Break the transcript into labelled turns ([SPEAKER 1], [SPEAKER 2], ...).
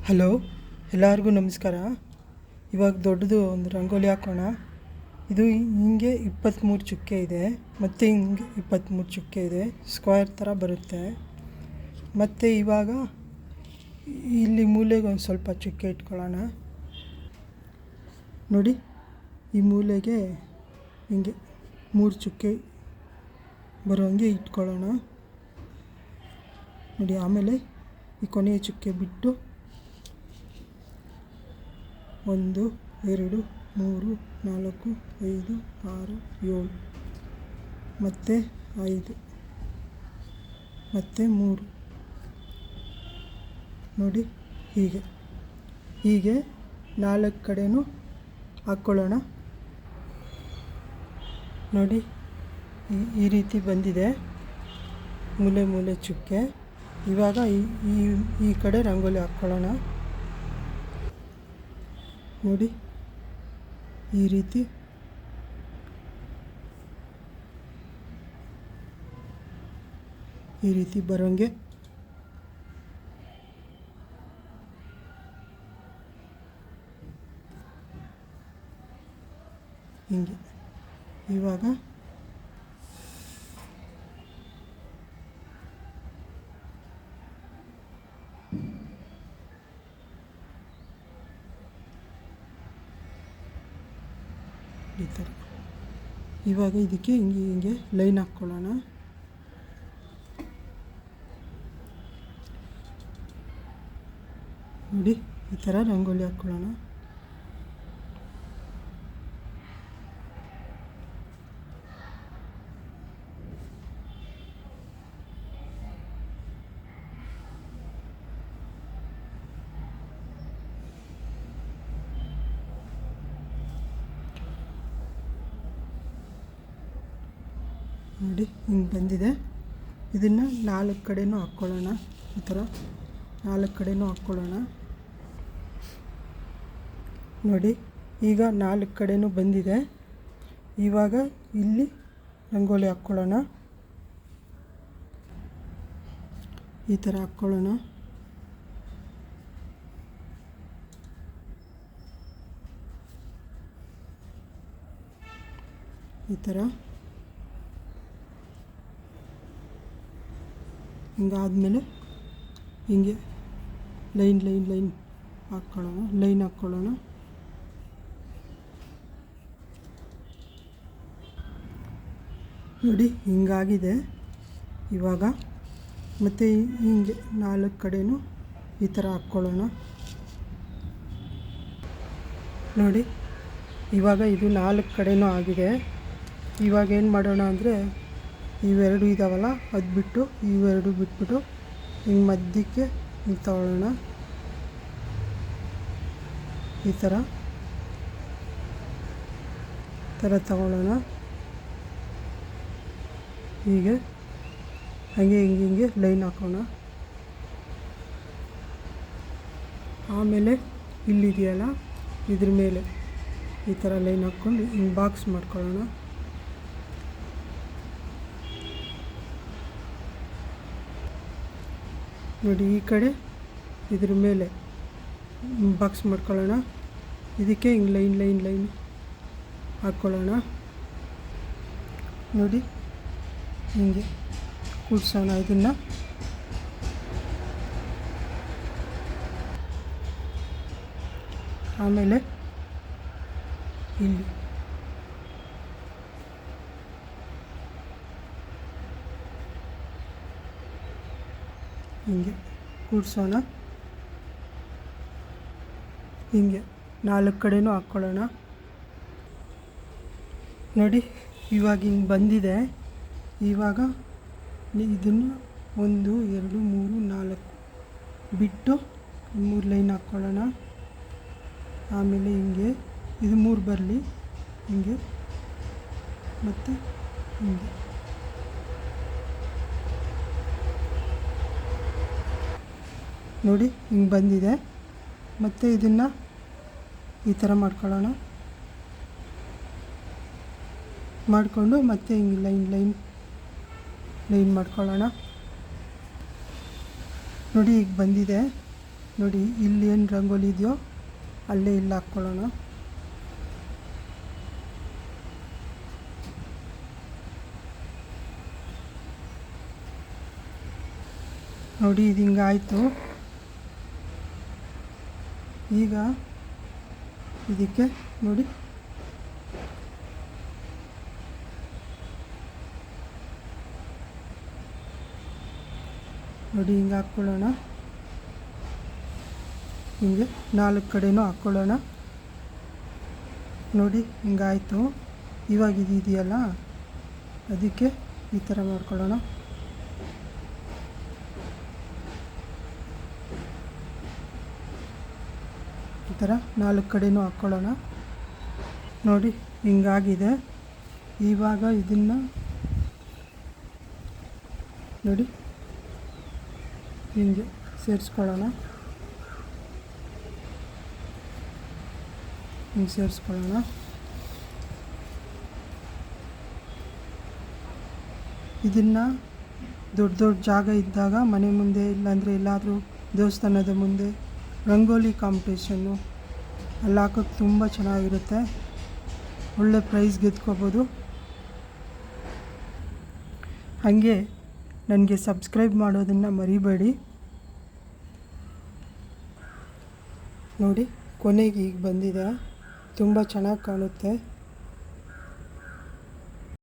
[SPEAKER 1] Hello, ಎಲ್ಲರಿಗೂ ನಮಸ್ಕಾರ. ಇವಾಗ ದೊಡ್ಡದು ಒಂದು ರಂಗೋಲಿ ಹಾಕೋಣ. ಇದು ಹಿಂಗೆ 23 ಚುಕ್ಕೆ ಇದೆ, ಮತ್ತು ಹಿಂಗೆ 23 ಚುಕ್ಕೆ ಇದೆ, ಸ್ಕ್ವೇರ್ ಥರ ಬರುತ್ತೆ. ಮತ್ತು ಇವಾಗ ಇಲ್ಲಿ ಮೂಲೆಗೆ ಒಂದು ಸ್ವಲ್ಪ ಚುಕ್ಕೆ ಇಟ್ಕೊಳ್ಳೋಣ. ನೋಡಿ, ಈ ಮೂಲೆಗೆ ಹಿಂಗೆ 3 ಚುಕ್ಕೆ ಬರೋಂಗೆ ಇಟ್ಕೊಳ್ಳೋಣ. ನೋಡಿ, ಆಮೇಲೆ ಈ ಕೊನೆಯ ಚುಕ್ಕೆ ಬಿಟ್ಟು 1 2 3 4 5 6 7 ಮತ್ತು 5 ಮತ್ತು 3. ನೋಡಿ, ಹೀಗೆ 4 ಕಡೆನೂ ಹಾಕ್ಕೊಳ್ಳೋಣ. ನೋಡಿ, ಈ ರೀತಿ ಬಂದಿದೆ ಮೂಲೆ ಚುಕ್ಕೆ. ಇವಾಗ ಈ ಕಡೆ ರಂಗೋಲಿ ಹಾಕ್ಕೊಳ್ಳೋಣ. ನೋಡಿ, ಈ ರೀತಿ ಬರೋಂಗೆ ಹಿಂಗೆ. ಇವಾಗ ಈ ಥರ ಇದಕ್ಕೆ ಹಿಂಗೆ ಲೈನ್ ಹಾಕ್ಕೊಳ್ಳೋಣ. ನೋಡಿ, ಈ ಥರ ರಂಗೋಲಿ ಹಾಕ್ಕೊಳ್ಳೋಣ. ನೋಡಿ, ಹಿಂಗೆ ಬಂದಿದೆ. ಇದನ್ನು 4 ಕಡೆನೂ ಹಾಕ್ಕೊಳ್ಳೋಣ. ಈ ಥರ 4 ಕಡೆನೂ ಹಾಕ್ಕೊಳ್ಳೋಣ. ನೋಡಿ, ಈಗ 4 ಕಡೆನೂ ಬಂದಿದೆ. ಇವಾಗ ಇಲ್ಲಿ ರಂಗೋಲಿ ಹಾಕ್ಕೊಳ್ಳೋಣ. ಈ ಥರ ಹಾಕ್ಕೊಳ್ಳೋಣ. ಈ ಥರ ಹಿಂಗಾದಮೇಲೆ ಹಿಂಗೆ ಲೈನ್ ಹಾಕ್ಕೊಳ್ಳೋಣ. ನೋಡಿ, ಹಿಂಗಾಗಿದೆ. ಇವಾಗ ಮತ್ತು ಹಿಂಗೆ 4 ಕಡೆನೂ ಈ ಥರ ಹಾಕ್ಕೊಳ್ಳೋಣ. ನೋಡಿ, ಇವಾಗ ಇದು 4 ಕಡೆನೂ ಆಗಿದೆ. ಇವಾಗ ಏನು ಮಾಡೋಣ ಅಂದರೆ, ಇವೆರಡು ಇದ್ದಾವಲ್ಲ, ಅದು ಬಿಟ್ಟು ಇವೆರಡು ಬಿಟ್ಬಿಟ್ಟು ಹಿಂಗೆ ಮಧ್ಯಕ್ಕೆ ಹಿಂಗೆ ತಗೊಳ್ಳೋಣ. ಈ ಥರ ತಗೊಳ್ಳೋಣ. ಹೀಗೆ ಹಿಂಗೆ ಲೈನ್ ಹಾಕೋಣ. ಆಮೇಲೆ ಇಲ್ಲಿದೆಯಲ್ಲ, ಇದ್ರ ಮೇಲೆ ಈ ಥರ ಲೈನ್ ಹಾಕ್ಕೊಂಡು ಹಿಂಗೆ ಬಾಕ್ಸ್ ಮಾಡ್ಕೊಳ್ಳೋಣ. ನೋಡಿ, ಈ ಕಡೆ ಇದ್ರ ಮೇಲೆ ಬಾಕ್ಸ್ ಮಾಡ್ಕೊಳ್ಳೋಣ. ಇದಕ್ಕೆ ಹಿಂಗೆ ಲೈನ್ ಹಾಕ್ಕೊಳ್ಳೋಣ. ನೋಡಿ, ಹಿಂಗೆ ಕೂಡ್ಸೋಣ ಇದನ್ನು. ಆಮೇಲೆ ಇಲ್ಲಿ ಹಿಂಗೆ ಕೂಡ್ಸೋಣ. ಹಿಂಗೆ 4 ಕಡೆನೂ ಹಾಕ್ಕೊಳ್ಳೋಣ. ನೋಡಿ, ಇವಾಗ ಹಿಂಗೆ ಬಂದಿದೆ. ಇವಾಗ ಇದನ್ನು 1 2 3 4 ಬಿಟ್ಟು 3 ಲೈನ್ ಹಾಕ್ಕೊಳ್ಳೋಣ. ಆಮೇಲೆ ಹಿಂಗೆ ಇದು 3 ಬರಲಿ, ಹಿಂಗೆ ಮತ್ತು ಹಿಂಗೆ. ನೋಡಿ, ಹಿಂಗೆ ಬಂದಿದೆ. ಮತ್ತು ಇದನ್ನು ಈ ಥರ ಮಾಡ್ಕೊಳ್ಳೋಣ. ಮಾಡಿಕೊಂಡು ಮತ್ತೆ ಹಿಂಗೆ ಲೈನ್ ಮಾಡ್ಕೊಳ್ಳೋಣ. ನೋಡಿ, ಈಗ ಬಂದಿದೆ. ನೋಡಿ ಇಲ್ಲಿ ಏನು ರಂಗೋಲಿ ಇದೆಯೋ ಅಲ್ಲೇ ಇಲ್ಲಿ ಹಾಕ್ಕೊಳ್ಳೋಣ. ನೋಡಿ ಇದು ಹಿಂಗಾಯಿತು. ಈಗ ಇದಕ್ಕೆ ನೋಡಿ ಹಿಂಗೆ ಹಾಕ್ಕೊಳ್ಳೋಣ. ಹಿಂಗೆ 4 ಕಡೆನೂ ಹಾಕ್ಕೊಳ್ಳೋಣ. ನೋಡಿ ಹಿಂಗಾಯಿತು. ಇವಾಗ ಇದೆಯಲ್ಲ ಅದಕ್ಕೆ ಈ ಥರ ಮಾಡ್ಕೊಳ್ಳೋಣ. ಈ ಥರ 4 ಕಡೆನೂ ಹಾಕ್ಕೊಳ್ಳೋಣ. ನೋಡಿ ಹಿಂಗಾಗಿದೆ. ಇವಾಗ ಇದನ್ನು ನೋಡಿ ಹಿಂಗೆ ಸೇರಿಸ್ಕೊಳ್ಳೋಣ. ಹಿಂಗೆ ಸೇರಿಸ್ಕೊಳ್ಳೋಣ. ಇದನ್ನು ದೊಡ್ಡ ಜಾಗ ಇದ್ದಾಗ ಮನೆ ಮುಂದೆ ಇಲ್ಲಾಂದರೆ ಎಲ್ಲಾದರೂ ದೇವಸ್ಥಾನದ ಮುಂದೆ ರಂಗೋಲಿ ಕಾಂಪಿಟೇಷನ್ನು ಅಲ್ಲಿ ಹಾಕೋಕ್ಕೆ ತುಂಬ ಚೆನ್ನಾಗಿರುತ್ತೆ. ಒಳ್ಳೆ ಪ್ರೈಸ್ ಗೆದ್ಕೋಬೋದು. ಹಾಗೆ ನನಗೆ ಸಬ್ಸ್ಕ್ರೈಬ್ ಮಾಡೋದನ್ನು ಮರಿಬೇಡಿ. ನೋಡಿ ಕೊನೆಗೆ ಈಗ ಬಂದಿದೆ. ತುಂಬ ಚೆನ್ನಾಗಿ ಕಾಣುತ್ತೆ.